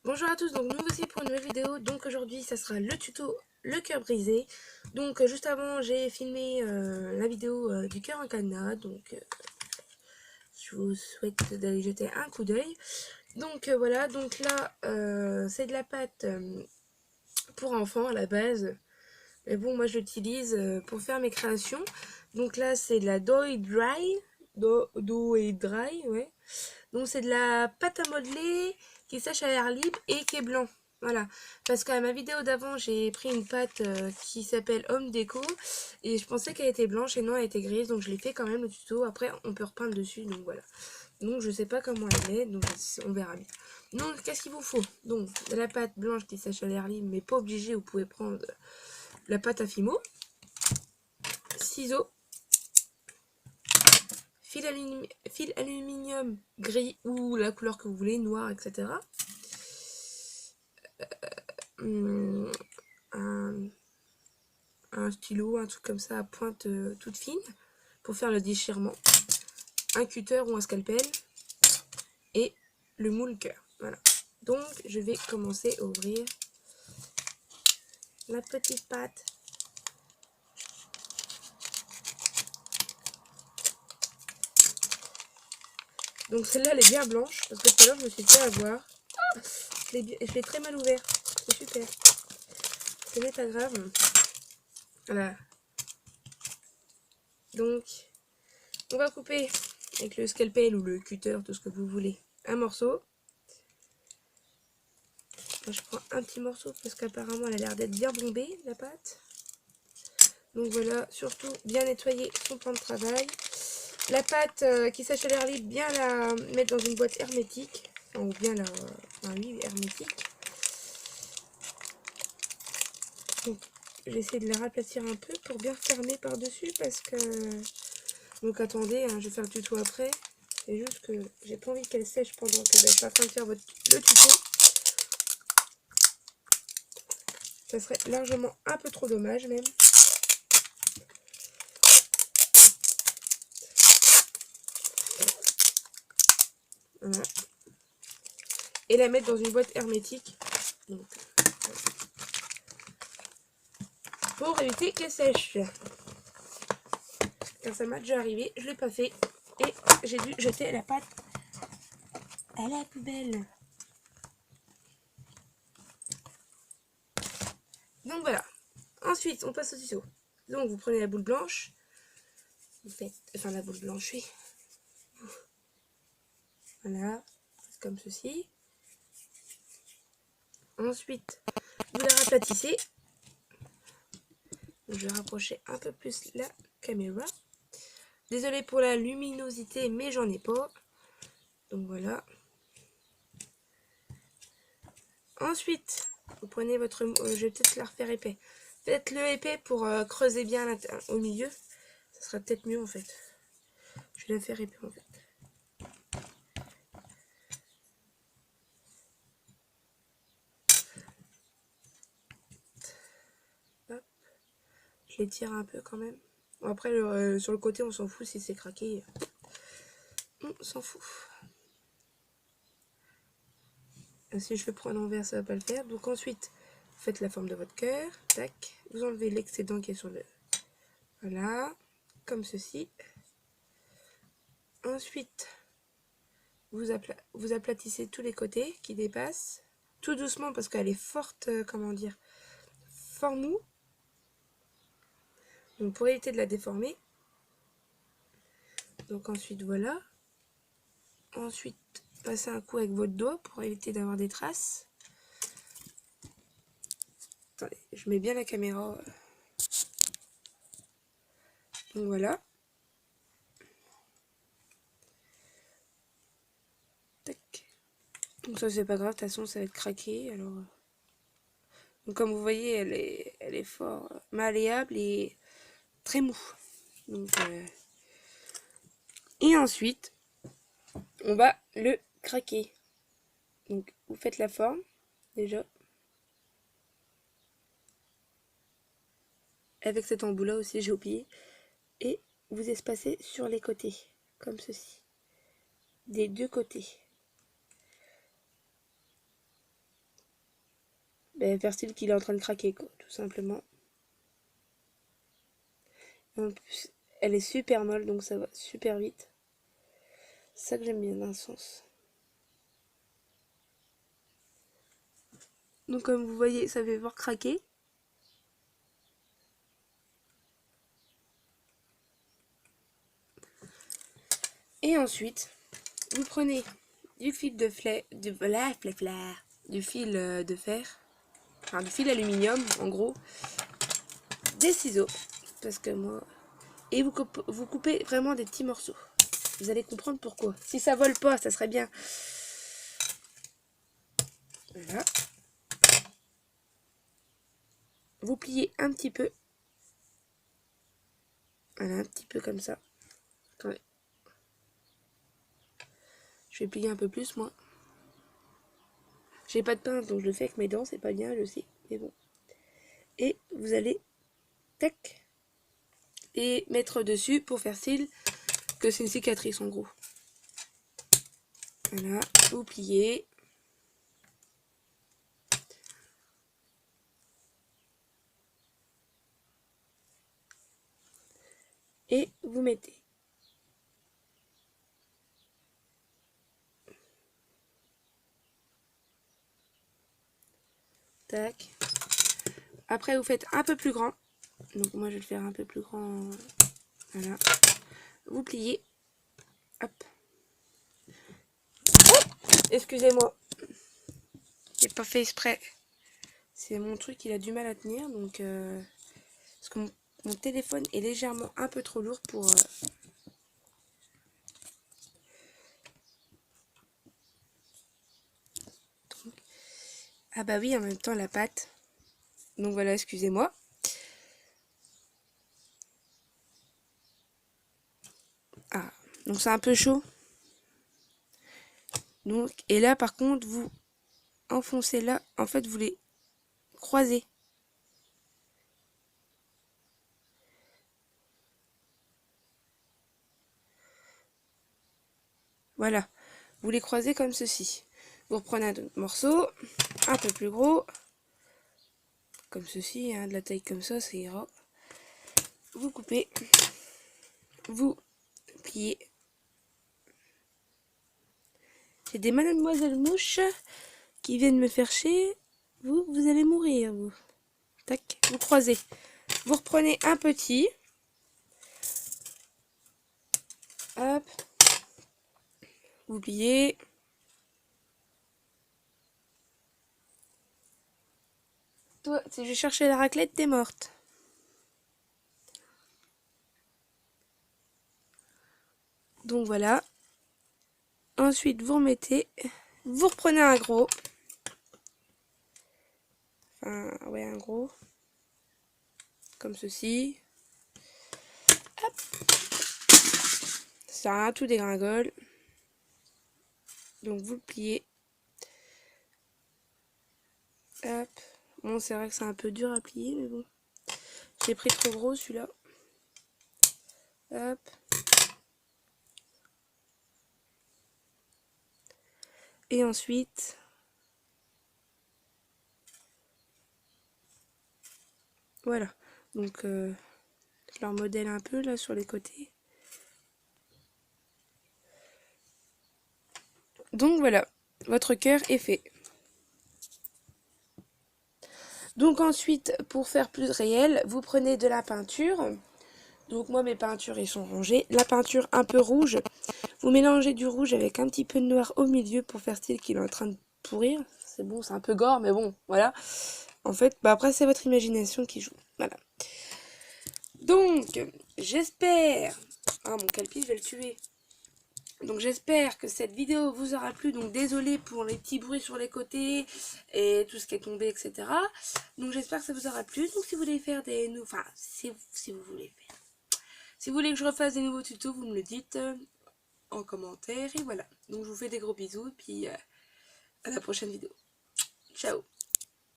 Bonjour à tous, donc nous voici pour une nouvelle vidéo. Donc aujourd'hui ça sera le tuto le cœur brisé. Donc juste avant j'ai filmé la vidéo du cœur en cadenas. Donc je vous souhaite d'aller jeter un coup d'œil. Donc voilà, donc là c'est de la pâte pour enfants à la base. Mais bon, moi je l'utilise pour faire mes créations. Donc là c'est de la dough dry. Dough et dry, ouais. Donc c'est de la pâte à modeler qui sèche à l'air libre et qui est blanc. Voilà. Parce qu'à ma vidéo d'avant, j'ai pris une pâte qui s'appelle Home Déco. Et je pensais qu'elle était blanche et non, elle était grise. Donc je l'ai fait quand même le tuto. Après, on peut repeindre dessus. Donc voilà. Donc je sais pas comment elle est. Donc on verra bien. Donc qu'est-ce qu'il vous faut? Donc de la pâte blanche qui sèche à l'air libre. Mais pas obligé. Vous pouvez prendre la pâte à fimo. Ciseaux. Fil aluminium gris ou la couleur que vous voulez, noir, etc. Un, un stylo, un truc comme ça à pointe toute fine pour faire le déchirement, un cutter ou un scalpel et le moule cœur. Voilà. Donc je vais commencer à ouvrir la petite pâte. Donc celle-là elle est bien blanche parce que tout à l'heure je me suis fait avoir. Je l'ai très mal ouvert. C'est super. Ce n'est pas grave. Voilà. Donc on va couper avec le scalpel ou le cutter, tout ce que vous voulez, un morceau. Moi, je prends un petit morceau parce qu'apparemment elle a l'air d'être bien bombée la pâte. Donc voilà, surtout bien nettoyer son plan de travail. La pâte qui sèche à l'air libre, bien la mettre dans une boîte hermétique. Enfin, ou bien la... Enfin oui, hermétique. Donc j'essaie de la raplatir un peu pour bien fermer par-dessus parce que... Donc attendez, hein, je vais faire le tuto après. C'est juste que j'ai pas envie qu'elle sèche pendant que je suis en train de faire le tuto. Ça serait largement un peu trop dommage même. Voilà. Et la mettre dans une boîte hermétique. Donc, pour éviter qu'elle sèche. Car ça m'a déjà arrivé, je l'ai pas fait. Et j'ai dû jeter la pâte à la poubelle. Donc voilà. Ensuite, on passe au ciseau. Donc vous prenez la boule blanche. Vous faites... Enfin la boule blanche, oui. Voilà. C'est comme ceci. Ensuite, vous la raplatissez. Je vais rapprocher un peu plus la caméra. Désolée pour la luminosité, mais j'en ai pas. Donc voilà. Ensuite, vous prenez votre... je vais peut-être la refaire épais. Faites-le épais pour creuser bien au milieu. Ça sera peut-être mieux en fait. Je vais la faire épais en fait. Hop. Je l'étire un peu quand même. Bon, après, sur le côté, on s'en fout si c'est craqué. On s'en fout. Si je le prends à l'envers, ça va pas le faire. Donc ensuite, vous faites la forme de votre cœur. Tac. Vous enlevez l'excédent qui est sur le... Voilà. Comme ceci. Ensuite, vous aplatissez tous les côtés qui dépassent. Tout doucement parce qu'elle est forte, comment dire, fort mou. Donc pour éviter de la déformer. Donc ensuite, voilà. Ensuite, passez un coup avec votre doigt pour éviter d'avoir des traces. Attendez, je mets bien la caméra. Donc voilà. Tac. Donc ça c'est pas grave, de toute façon ça va être craqué. Alors... Donc comme vous voyez, elle est fort malléable et très mou. Donc, et ensuite, on va le craquer. Donc vous faites la forme déjà. Avec cet embout là aussi j'ai oublié. Et vous espacez sur les côtés, comme ceci. Des deux côtés. faire style qu'il est en train de craquer, quoi, tout simplement. Et en plus, elle est super molle, donc ça va super vite. C'est ça que j'aime bien d'un sens. Donc comme vous voyez, ça fait voir craquer. Et ensuite, vous prenez du fil de du fil de fer, enfin du fil aluminium en gros, des ciseaux, parce que moi, et vous coupez vraiment des petits morceaux. Vous allez comprendre pourquoi. Si ça vole pas, ça serait bien. Voilà. Vous pliez un petit peu. Voilà, un petit peu comme ça. Attendez. Je vais plier un peu plus, moi. J'ai pas de pince, donc je le fais avec mes dents. C'est pas bien, je sais. Mais bon. Et vous allez, tac, et mettre dessus pour faire style que c'est une cicatrice, en gros. Voilà. Vous pliez. Et vous mettez. Tac. Après, vous faites un peu plus grand. Donc, moi, je vais le faire un peu plus grand. Voilà. Vous pliez. Hop. Excusez-moi. J'ai pas fait exprès. C'est mon truc, il a du mal à tenir. Donc, parce que mon téléphone est légèrement un peu trop lourd pour... Ah bah oui, en même temps, la pâte. Donc voilà, excusez-moi. Ah, donc c'est un peu chaud. Donc, et là, par contre, vous enfoncez là. En fait, vous les croisez. Voilà. Vous les croisez comme ceci. Vous reprenez un autre morceau, un peu plus gros. Comme ceci, hein, de la taille comme ça ira. Vous coupez. Vous pliez. J'ai des mademoiselles mouches qui viennent me faire chier. Vous allez mourir, vous. Tac, vous croisez. Vous reprenez un petit. Hop. Vous pliez. Toi, si je cherchais la raclette, t'es morte. Donc voilà. Ensuite, vous remettez. Vous reprenez un gros. Enfin, ouais, un gros. Comme ceci. Hop. Ça, tout dégringole. Donc vous le pliez. Hop. Bon, c'est vrai que c'est un peu dur à plier, mais bon. J'ai pris trop gros celui-là. Hop. Et ensuite, voilà. Donc, je leur modèle un peu là sur les côtés. Donc voilà, votre cœur est fait. Donc ensuite, pour faire plus réel, vous prenez de la peinture. Donc moi, mes peintures, ils sont rangées. La peinture un peu rouge. Vous mélangez du rouge avec un petit peu de noir au milieu pour faire style qu'il est en train de pourrir. C'est bon, c'est un peu gore, mais bon, voilà. En fait, bah après, c'est votre imagination qui joue. Voilà. Donc, j'espère... Ah, mon calepin, je vais le tuer. Donc j'espère que cette vidéo vous aura plu. Donc désolé pour les petits bruits sur les côtés et tout ce qui est tombé, etc. Donc j'espère que ça vous aura plu. Donc si vous voulez faire des nouveaux... Enfin, si vous voulez faire... Si vous voulez que je refasse des nouveaux tutos, vous me le dites en commentaire. Et voilà. Donc je vous fais des gros bisous. Et puis à la prochaine vidéo. Ciao.